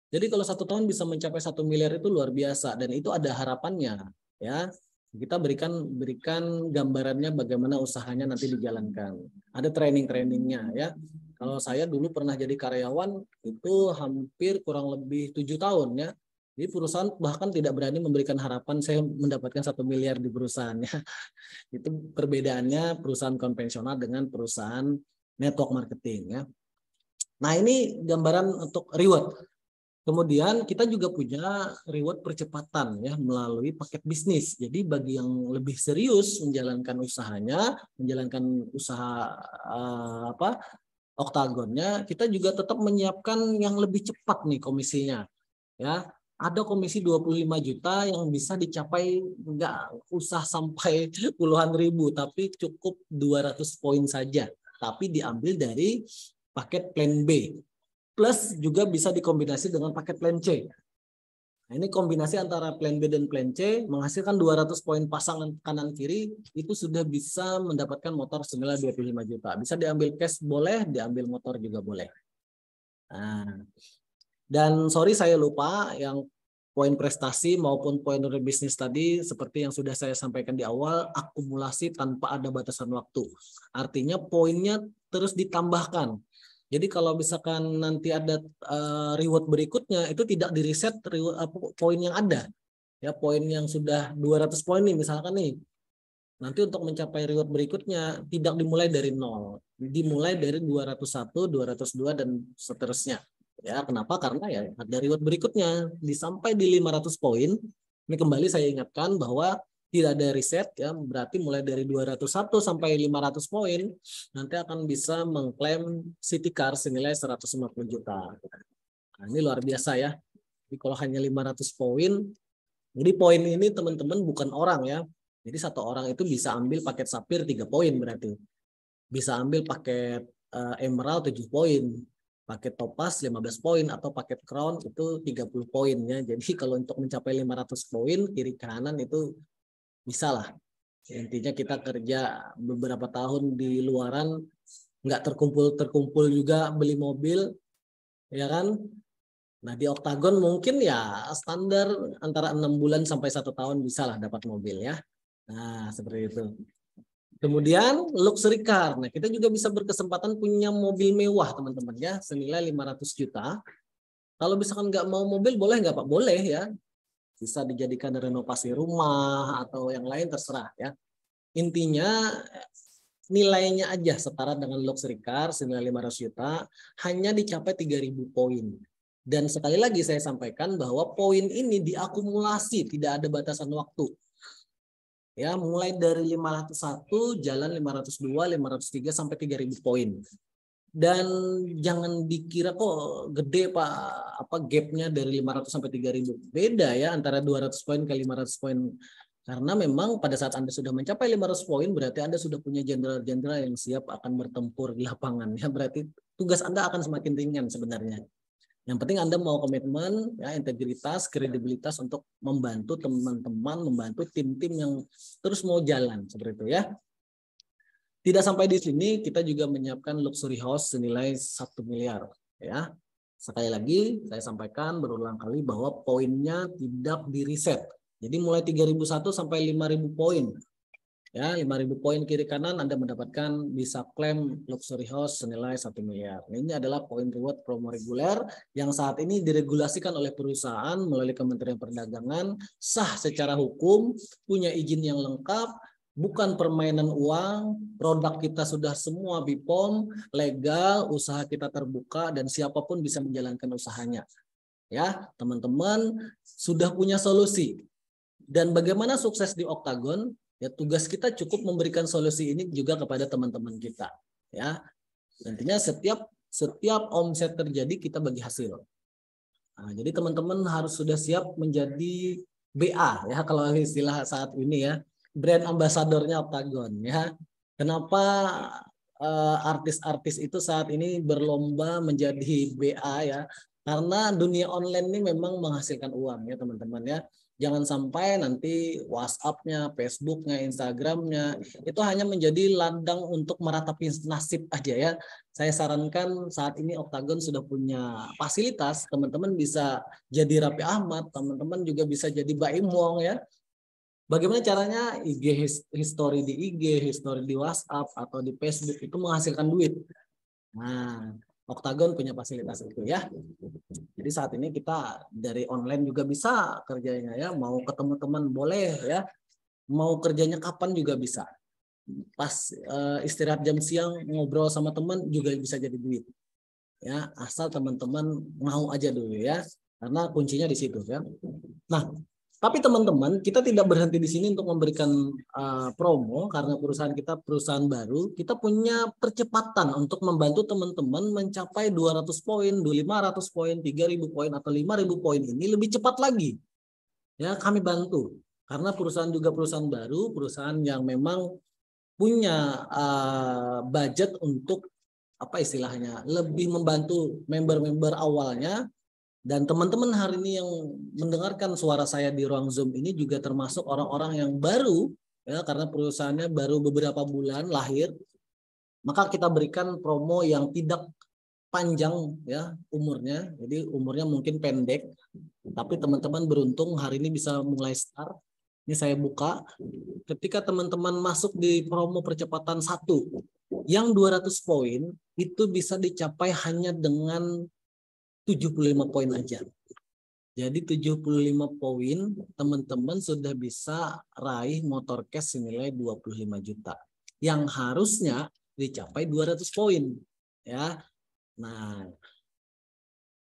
Jadi kalau 1 tahun bisa mencapai 1 miliar itu luar biasa, dan itu ada harapannya, ya. Kita berikan gambarannya bagaimana usahanya nanti dijalankan. Ada training-trainingnya, ya. Kalau saya dulu pernah jadi karyawan itu hampir kurang lebih 7 tahun, ya. Jadi perusahaan bahkan tidak berani memberikan harapan saya mendapatkan 1 miliar di perusahaannya. Itu perbedaannya perusahaan konvensional dengan perusahaan network marketing, ya. Nah, ini gambaran untuk reward. Kemudian kita juga punya reward percepatan, ya, melalui paket bisnis. Jadi bagi yang lebih serius menjalankan usahanya, menjalankan usaha Octagonnya, kita juga tetap menyiapkan yang lebih cepat nih komisinya, ya. Ada komisi 25 juta yang bisa dicapai nggak usah sampai puluhan ribu, tapi cukup 200 poin saja. Tapi diambil dari paket plan B. Plus juga bisa dikombinasi dengan paket plan C. Nah, ini kombinasi antara plan B dan plan C menghasilkan 200 poin pasangan kanan kiri, itu sudah bisa mendapatkan motor senilai 25 juta. Bisa diambil cash boleh, diambil motor juga boleh. Nah, dan sorry saya lupa, yang poin prestasi maupun poin dari bisnis tadi seperti yang sudah saya sampaikan di awal, akumulasi tanpa ada batasan waktu. Artinya poinnya terus ditambahkan. Jadi kalau misalkan nanti ada reward berikutnya itu tidak di reset poin yang ada. Ya, poin yang sudah 200 poin nih misalkan nih. Nanti untuk mencapai reward berikutnya tidak dimulai dari nol, dimulai dari 201, 202 dan seterusnya. Ya, kenapa? Karena ya ada reward berikutnya sampai di 500 poin. Ini kembali saya ingatkan bahwa tidak ada riset ya, berarti mulai dari 201 sampai 500 poin nanti akan bisa mengklaim City Car senilai 150 juta. Nah, ini luar biasa ya. Jadi kalau hanya 500 poin, jadi poin ini teman-teman bukan orang ya. Jadi satu orang itu bisa ambil paket Sapphire 3 poin berarti. Bisa ambil paket Emerald 7 poin. Paket Topaz 15 poin atau paket Crown itu 30 poin ya. Jadi kalau untuk mencapai 500 poin kiri kanan itu bisa lah. Intinya kita kerja beberapa tahun di luaran nggak terkumpul juga beli mobil ya kan. Nah di Octagon mungkin ya standar antara 6 bulan sampai 1 tahun bisa lah dapat mobil ya. Nah seperti itu. Kemudian luxury car. Nah, kita juga bisa berkesempatan punya mobil mewah, teman-teman ya, senilai 500 juta. Kalau misalkan nggak mau mobil, boleh nggak Pak? Boleh ya. Bisa dijadikan renovasi rumah atau yang lain terserah ya. Intinya nilainya aja setara dengan luxury car senilai 500 juta hanya dicapai 3.000 poin. Dan sekali lagi saya sampaikan bahwa poin ini diakumulasi, tidak ada batasan waktu. Ya, mulai dari 501 jalan 502, 503 sampai 3.000 poin. Dan jangan dikira kok gede Pak apa gapnya dari 500 sampai 3.000. Beda ya antara 200 poin ke 500 poin. Karena memang pada saat Anda sudah mencapai 500 poin berarti Anda sudah punya jenderal-jenderal yang siap akan bertempur di lapangan. Ya, berarti tugas Anda akan semakin ringan sebenarnya. Yang penting Anda mau komitmen, ya, integritas, kredibilitas untuk membantu teman-teman, membantu tim-tim yang terus mau jalan seperti itu ya. Tidak sampai di sini, kita juga menyiapkan luxury house senilai 1 miliar. Ya, sekali lagi saya sampaikan berulang kali bahwa poinnya tidak di reset. Jadi mulai 3.001 sampai 5.000 poin. Ya, 5.000 poin kiri kanan Anda mendapatkan bisa klaim luxury house senilai 1 miliar. Ini adalah poin reward promo reguler yang saat ini diregulasikan oleh perusahaan melalui Kementerian Perdagangan, sah secara hukum, punya izin yang lengkap, bukan permainan uang, produk kita sudah semua BPOM, legal, usaha kita terbuka dan siapapun bisa menjalankan usahanya. Ya, teman-teman sudah punya solusi. Dan bagaimana sukses di Octagon? Ya, tugas kita cukup memberikan solusi ini juga kepada teman-teman kita. Ya, nantinya setiap omset terjadi kita bagi hasil. Nah, jadi teman-teman harus sudah siap menjadi BA ya kalau istilah saat ini ya, brand ambassadornya Octagon ya. Kenapa artis-artis itu saat ini berlomba menjadi BA ya? Karena dunia online ini memang menghasilkan uang ya teman-teman ya. Jangan sampai nanti WhatsApp-nya, Facebook-nya, Instagram-nya itu hanya menjadi ladang untuk meratapi nasib aja ya. Saya sarankan saat ini Octagon sudah punya fasilitas, teman-teman bisa jadi Raffi Ahmad, teman-teman juga bisa jadi Baim Wong ya. Bagaimana caranya IG history di IG, history di WhatsApp atau di Facebook itu menghasilkan duit. Nah, Octagon punya fasilitas itu ya. Jadi saat ini kita dari online juga bisa kerjanya ya, mau ketemu teman boleh ya, mau kerjanya kapan juga bisa. Pas istirahat jam siang ngobrol sama teman juga bisa jadi duit. Ya, asal teman-teman mau aja dulu ya. Karena kuncinya di situ ya. Nah, tapi teman-teman, kita tidak berhenti di sini untuk memberikan promo karena perusahaan kita perusahaan baru. Kita punya percepatan untuk membantu teman-teman mencapai 200 poin, 500 poin, 3.000 poin atau 5.000 poin ini lebih cepat lagi. Ya, kami bantu. Karena perusahaan juga perusahaan baru, perusahaan yang memang punya budget untuk apa istilahnya, lebih membantu member-member awalnya. Dan teman-teman hari ini yang mendengarkan suara saya di ruang Zoom ini juga termasuk orang-orang yang baru ya karena perusahaannya baru beberapa bulan lahir. Maka kita berikan promo yang tidak panjang ya umurnya. Jadi umurnya mungkin pendek. Tapi teman-teman beruntung hari ini bisa mulai start. Ini saya buka. Ketika teman-teman masuk di promo percepatan 1 yang 200 poin itu bisa dicapai hanya dengan 75 poin aja. Jadi 75 poin teman-teman sudah bisa raih motor cash senilai 25 juta. Yang harusnya dicapai 200 poin. Ya. Nah,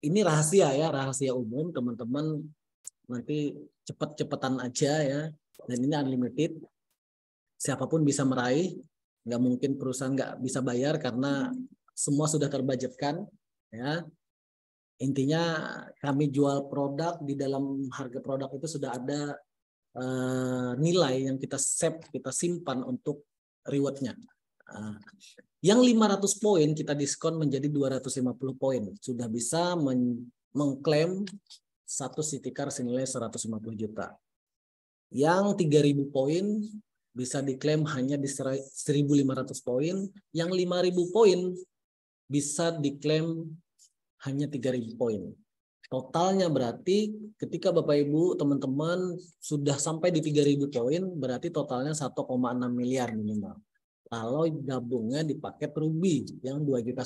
ini rahasia ya, rahasia umum teman-teman, nanti cepet-cepetan aja ya. Dan ini unlimited, siapapun bisa meraih, nggak mungkin perusahaan nggak bisa bayar karena semua sudah terbudgetkan ya. Intinya kami jual produk, di dalam harga produk itu sudah ada nilai yang kita save, kita simpan untuk rewardnya. Yang 500 poin kita diskon menjadi 250 poin. Sudah bisa mengklaim satu city car senilai 150 juta. Yang 3.000 poin bisa diklaim hanya di 1.500 poin. Yang 5.000 poin bisa diklaim hanya 3.000 poin. Totalnya berarti ketika Bapak Ibu teman-teman sudah sampai di 3.000 poin, berarti totalnya 1,6 miliar minimal. Kalau gabungnya di paket Ruby yang 2,5 juta.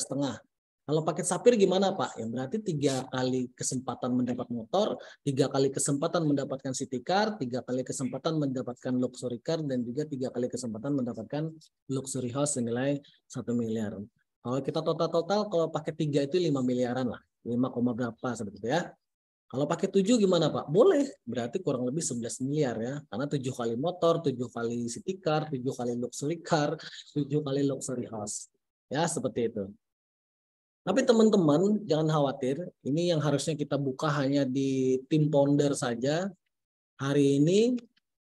Kalau paket Sapphire gimana Pak? Yang berarti 3 kali kesempatan mendapat motor, 3 kali kesempatan mendapatkan city car, 3 kali kesempatan mendapatkan luxury car, dan juga 3 kali kesempatan mendapatkan luxury house senilai 1 miliar. Kalau kita total-total, kalau paket 3 itu 5 miliaran lah. 5, berapa seperti itu ya. Kalau pakai 7 gimana Pak? Boleh, berarti kurang lebih 11 miliar ya. Karena 7 kali motor, 7 kali city car, 7 kali luxury car, 7 kali luxury house. Ya, seperti itu. Tapi teman-teman jangan khawatir, ini yang harusnya kita buka hanya di tim founder saja. Hari ini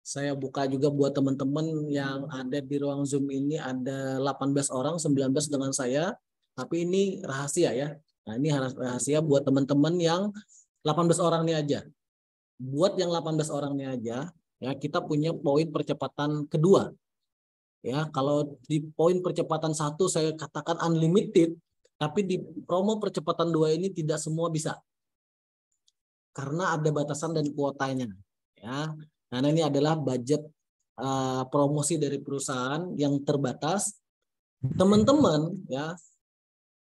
saya buka juga buat teman-teman yang ada di ruang Zoom ini, ada 18 orang, 19 dengan saya. Tapi ini rahasia ya. Nah, ini rahasia buat teman-teman yang 18 orang ini aja. Buat yang 18 orang ini aja, ya kita punya poin percepatan kedua. Ya, kalau di poin percepatan 1 saya katakan unlimited, tapi di promo percepatan 2 ini tidak semua bisa. Karena ada batasan dan kuotanya. Ya, karena ini adalah budget promosi dari perusahaan yang terbatas. Teman-teman, ya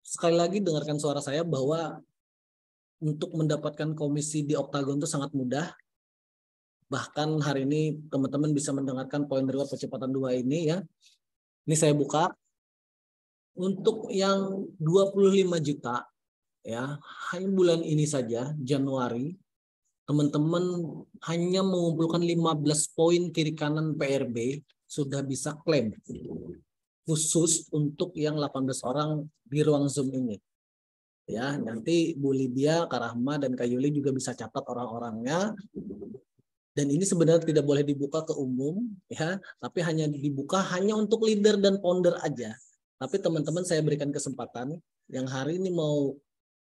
sekali lagi dengarkan suara saya bahwa untuk mendapatkan komisi di Octagon itu sangat mudah. Bahkan hari ini teman-teman bisa mendengarkan poin reward percepatan 2 ini ya. Ini saya buka. Untuk yang 25 juta ya, hanya bulan ini saja Januari teman-teman hanya mengumpulkan 15 poin kiri kanan PRB sudah bisa klaim. Khusus untuk yang 18 orang di ruang Zoom ini. Ya, nanti Bu Lydia, Kak Rahma, dan Kak Yuli juga bisa catat orang-orangnya. Dan ini sebenarnya tidak boleh dibuka ke umum, ya, tapi hanya dibuka hanya untuk leader dan founder aja. Tapi teman-teman saya berikan kesempatan yang hari ini mau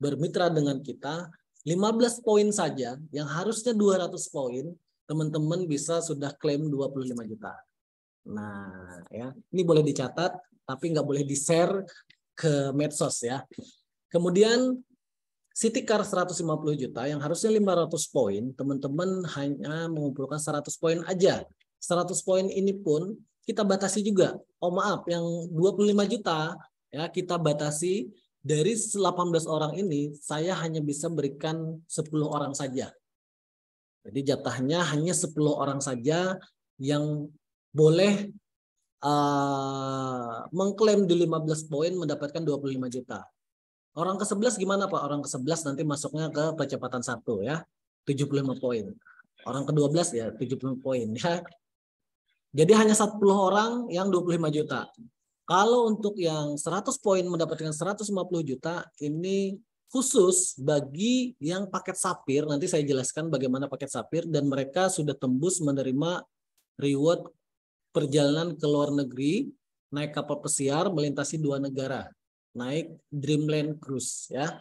bermitra dengan kita, 15 poin saja, yang harusnya 200 poin, teman-teman bisa sudah klaim 25 juta. Nah, ya, ini boleh dicatat, tapi nggak boleh di-share ke medsos ya. Kemudian city car 150 juta yang harusnya 500 poin, teman-teman hanya mengumpulkan 100 poin aja. 100 poin ini pun kita batasi juga. Oh maaf, yang 25 juta ya kita batasi dari 18 orang ini saya hanya bisa berikan 10 orang saja. Jadi jatahnya hanya 10 orang saja yang boleh mengklaim di 15 poin mendapatkan 25 juta. Orang ke-11 gimana Pak? Orang ke-11 nanti masuknya ke percepatan 1 ya. 75 poin. Orang ke-12 ya 75 poin ya. Jadi hanya 10 orang yang 25 juta. Kalau untuk yang 100 poin mendapatkan 150 juta ini khusus bagi yang paket Sapphire. Nanti saya jelaskan bagaimana paket Sapphire dan mereka sudah tembus menerima reward perjalanan ke luar negeri, naik kapal pesiar melintasi 2 negara. Naik Dreamland Cruise ya.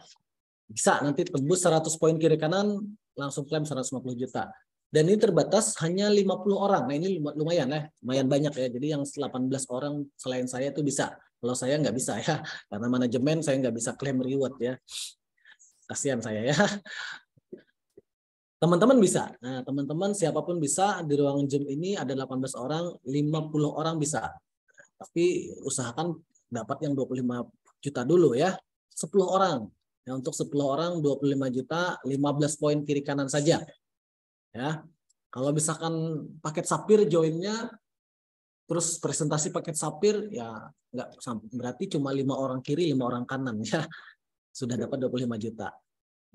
Bisa nanti tembus 100 poin kiri kanan langsung klaim 150 juta. Dan ini terbatas hanya 50 orang. Nah ini lumayan ya, lumayan banyak ya. Jadi yang 18 orang selain saya itu bisa. Kalau saya nggak bisa ya, karena manajemen saya nggak bisa klaim reward ya. Kasihan saya ya. Teman-teman bisa. Nah, teman-teman siapapun bisa di ruang Zoom ini ada 18 orang, 50 orang bisa. Tapi usahakan dapat yang 25 juta dulu ya. 10 orang. Ya, untuk 10 orang 25 juta, 15 poin kiri kanan saja. Ya. Kalau misalkan paket sapir joinnya terus presentasi paket sapir ya nggak berarti cuma 5 orang kiri, 5 orang kanan ya. Sudah dapat 25 juta.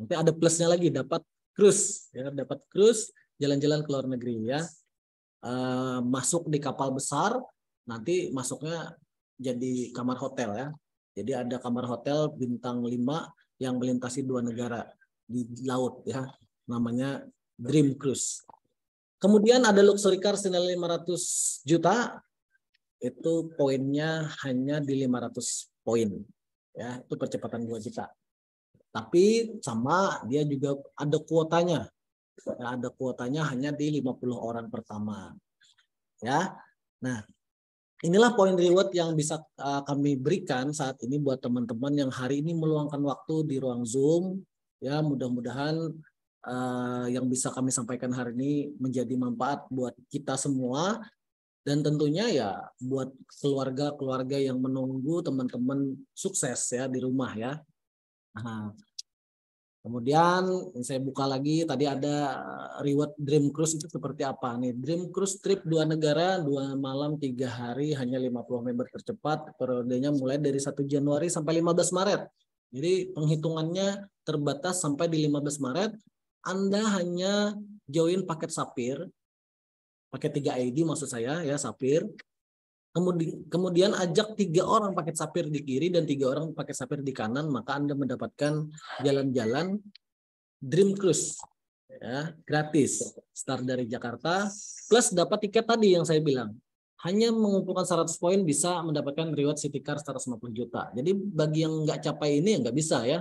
Nanti ada plusnya lagi, dapat cruise ya, dapat cruise jalan-jalan ke luar negeri ya. Masuk di kapal besar, nanti masuknya jadi kamar hotel ya. Jadi ada kamar hotel bintang 5 yang melintasi 2 negara di laut ya. Namanya Dream Cruise. Kemudian ada luxury car senilai 500 juta. Itu poinnya hanya di 500 poin. Ya, itu percepatan 2 juta. Tapi sama dia juga ada kuotanya. Ya, ada kuotanya hanya di 50 orang pertama. Ya. Nah, inilah poin reward yang bisa kami berikan saat ini buat teman-teman yang hari ini meluangkan waktu di ruang Zoom. Ya, mudah-mudahan yang bisa kami sampaikan hari ini menjadi manfaat buat kita semua dan tentunya ya buat keluarga-keluarga yang menunggu teman-teman sukses ya di rumah ya. Nah, kemudian saya buka lagi tadi ada reward Dream Cruise itu seperti apa nih. Dream Cruise trip 2 negara 2 malam 3 hari hanya 50 member tercepat, periodenya mulai dari 1 Januari sampai 15 Maret. Jadi penghitungannya terbatas sampai di 15 Maret. Anda hanya join paket Sapir, paket 3 ID maksud saya ya, Sapir. Kemudian ajak 3 orang paket Sapir di kiri dan 3 orang paket Sapir di kanan, maka Anda mendapatkan jalan-jalan Dream Cruise ya, gratis start dari Jakarta plus dapat tiket tadi yang saya bilang. Hanya mengumpulkan 100 poin bisa mendapatkan reward City Car 150 juta. Jadi bagi yang nggak capai ini ya nggak bisa ya.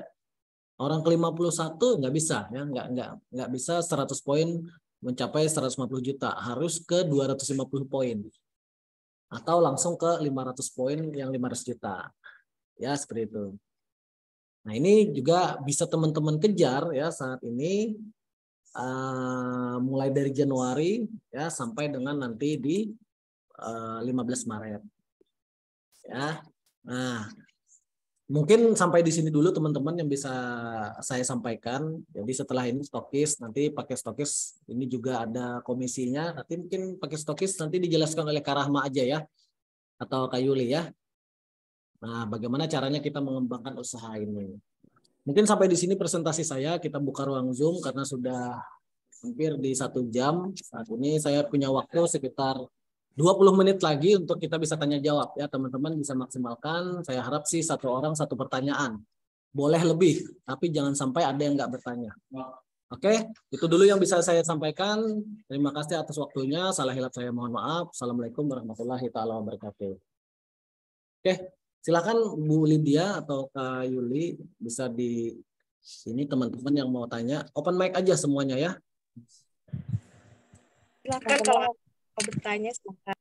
Orang ke-51 nggak bisa ya, nggak bisa 100 poin mencapai 150 juta, harus ke 250 poin. Atau langsung ke 500 poin yang 500 juta. Ya, seperti itu. Nah, ini juga bisa teman-teman kejar ya saat ini mulai dari Januari ya sampai dengan nanti di 15 Maret. Ya. Nah, mungkin sampai di sini dulu teman-teman yang bisa saya sampaikan. Jadi setelah ini stokis, nanti pakai stokis ini juga ada komisinya. Nanti mungkin pakai stokis nanti dijelaskan oleh Kak Rahma aja ya, atau Kak Yuli ya. Nah, bagaimana caranya kita mengembangkan usaha ini. Mungkin sampai di sini presentasi saya. Kita buka ruang Zoom karena sudah hampir di 1 jam. Saat ini saya punya waktu sekitar 20 menit lagi untuk kita bisa tanya jawab ya, teman-teman bisa maksimalkan. Saya harap sih 1 orang 1 pertanyaan. Boleh lebih, tapi jangan sampai ada yang nggak bertanya. Oke, itu dulu yang bisa saya sampaikan. Terima kasih atas waktunya. Salah hilap saya mohon maaf. Assalamualaikum warahmatullahi taala wabarakatuh. Oke, silakan Bu Lydia atau Kak Yuli bisa di sini teman-teman yang mau tanya. Open mic aja semuanya ya. Silakan kalau mau bertanya silakan.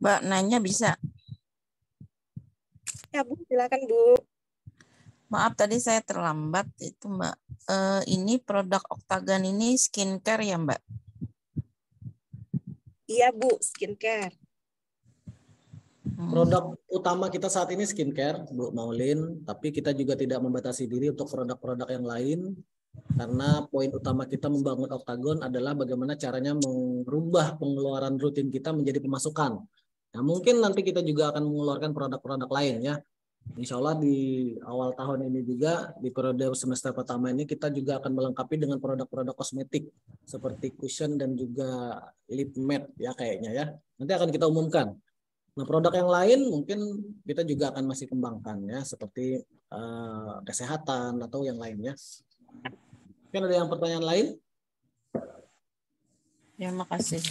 Mbak, nanya bisa? Ya Bu, silakan Bu. Maaf tadi saya terlambat itu Mbak. Ini produk Octagon ini skincare ya Mbak? Iya Bu, skincare. Produk utama kita saat ini skincare, Bu Maulin, tapi kita juga tidak membatasi diri untuk produk-produk yang lain, karena poin utama kita membangun Octagon adalah bagaimana caranya merubah pengeluaran rutin kita menjadi pemasukan. Nah, mungkin nanti kita juga akan mengeluarkan produk-produk lain ya. Insya Allah di awal tahun ini juga, di periode semester pertama ini kita juga akan melengkapi dengan produk-produk kosmetik seperti cushion dan juga lip matte ya kayaknya ya. Nanti akan kita umumkan. Nah, produk yang lain mungkin kita juga akan masih kembangkan ya, seperti kesehatan atau yang lainnya. Mungkin ada yang pertanyaan lain? Ya, makasih.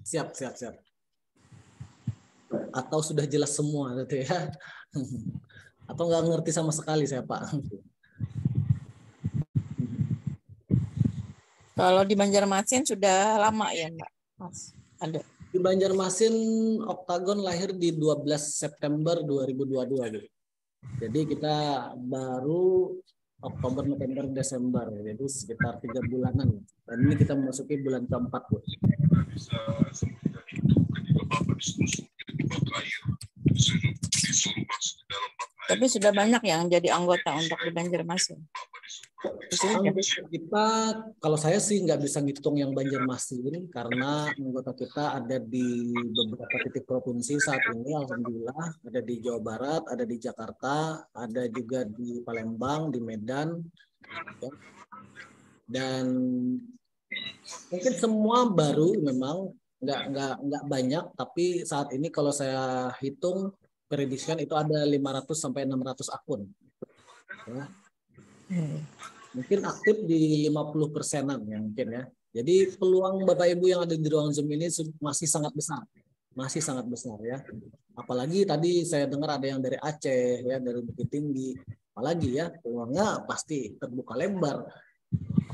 Siap. Atau sudah jelas semua gitu ya? Atau nggak ngerti sama sekali saya Pak? Kalau di Banjarmasin sudah lama ya, Mbak? Mas, ada. Di Banjarmasin, Oktagon lahir di 12 September 2022 gitu. Jadi kita baru Oktober, November, Desember, jadi sekitar 3 bulanan. Dan ini kita memasuki bulan keempat, Bu. Tapi sudah banyak yang jadi anggota untuk di Banjarmasin. Kita, kalau saya sih nggak bisa ngitung yang Banjarmasin karena anggota kita ada di beberapa titik provinsi saat ini. Alhamdulillah ada di Jawa Barat, ada di Jakarta, ada juga di Palembang, di Medan, ya. Dan mungkin semua baru, memang nggak banyak, tapi saat ini kalau saya hitung prediksikan itu ada 500 sampai 600 akun. Ya. Mungkin aktif di 50%-an ya mungkin ya. Jadi peluang Bapak Ibu yang ada di ruang Zoom ini masih sangat besar. Masih sangat besar ya. Apalagi tadi saya dengar ada yang dari Aceh ya, dari Bukit Tinggi. Apalagi ya, peluangnya pasti terbuka lebar.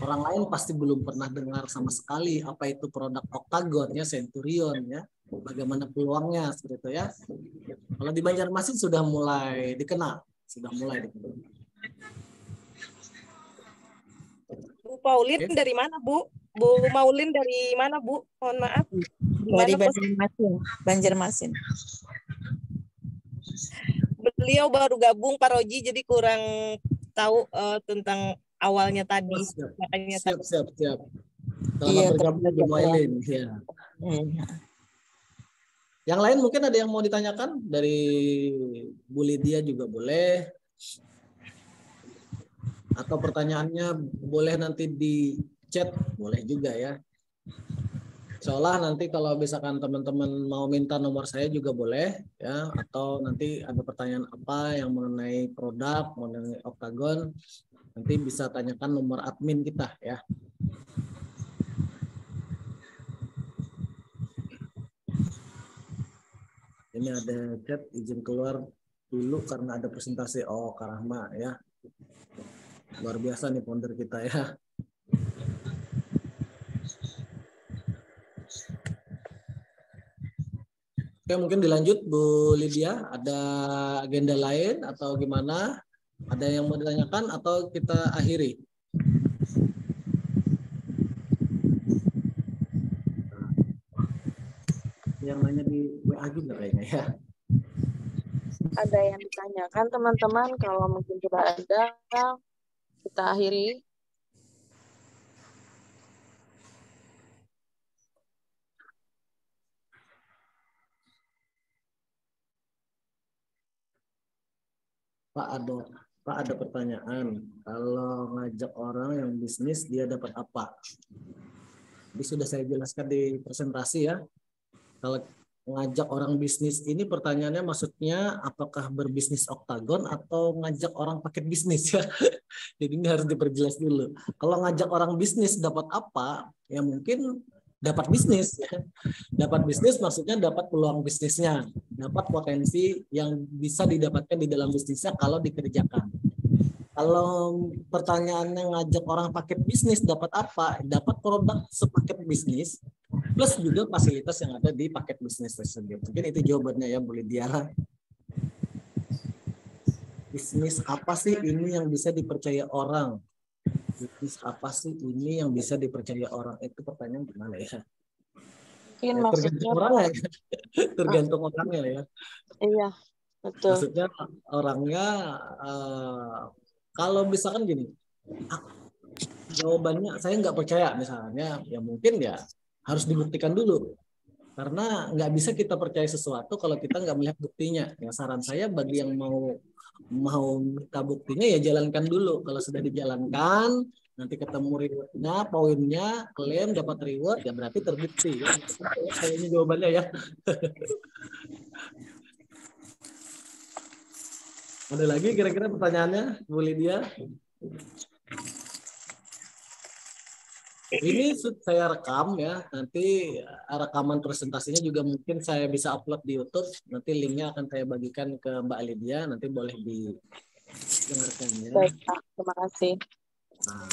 Orang lain pasti belum pernah dengar sama sekali apa itu produk Oktagon ya, Centurion ya. Bagaimana peluangnya seperti itu ya. Kalau di Banjarmasin sudah mulai dikenal, Bu Paulin dari mana, Bu? Bu Maulin dari mana, Bu? Mohon maaf. Dari Banjarmasin. Beliau baru gabung, Pak Roji, jadi kurang tahu tentang awalnya tadi. Siap. Selamat bergabung Bu Maulin. Ya. Yang lain mungkin ada yang mau ditanyakan dari Bu Lydia juga boleh. Atau pertanyaannya boleh nanti di chat, boleh juga ya. Seolah nanti kalau misalkan teman-teman mau minta nomor saya juga boleh ya, atau nanti ada pertanyaan apa yang mengenai produk, mengenai Oktagon, nanti bisa tanyakan nomor admin kita ya. Ini ada chat, izin keluar dulu karena ada presentasi. Oh, Kak Rahma ya. Luar biasa nih founder kita ya. Oke, mungkin dilanjut Bu Lydia. Ada agenda lain atau gimana? Ada yang mau ditanyakan atau kita akhiri? Yang nanya di WA juga kayaknya ya. Ada yang ditanyakan teman-teman, kalau mungkin tidak ada, kita akhiri. Pak ada pertanyaan. Kalau ngajak orang yang bisnis, dia dapat apa? Jadi sudah saya jelaskan di presentasi ya. Kalau ngajak orang bisnis ini pertanyaannya maksudnya apakah berbisnis Oktagon atau ngajak orang paket bisnis ya. Jadi ini harus diperjelas dulu. Kalau ngajak orang bisnis dapat apa? Ya mungkin dapat bisnis ya. Dapat bisnis maksudnya dapat peluang bisnisnya, dapat potensi yang bisa didapatkan di dalam bisnisnya kalau dikerjakan. Kalau pertanyaannya ngajak orang paket bisnis dapat apa? Dapat produk sepaket bisnis plus juga fasilitas yang ada di paket bisnis tersebut. Mungkin itu jawabannya ya Bu Lydia. Bisnis apa sih ini yang bisa dipercaya orang? Bisnis apa sih ini yang bisa dipercaya orang? Itu pertanyaan gimana ya? Mungkin Ya, tergantung orang ya. Tergantung orangnya ya. Iya, betul. Maksudnya orangnya kalau misalkan gini, jawabannya saya nggak percaya misalnya, ya mungkin ya harus dibuktikan dulu. Karena nggak bisa kita percaya sesuatu kalau kita nggak melihat buktinya. Ya saran saya bagi yang mau minta buktinya ya jalankan dulu. Kalau sudah dijalankan, nanti ketemu rewardnya, poinnya, klaim dapat reward, ya berarti terbukti. Ya. Kayaknya jawabannya ya. Ada lagi kira-kira pertanyaannya, Bu Lydia? Ini saya rekam ya, nanti rekaman presentasinya juga mungkin saya bisa upload di YouTube. Nanti linknya akan saya bagikan ke Mbak Lydia, nanti boleh didengarkan ya. Baik, Pak. Terima kasih. Nah,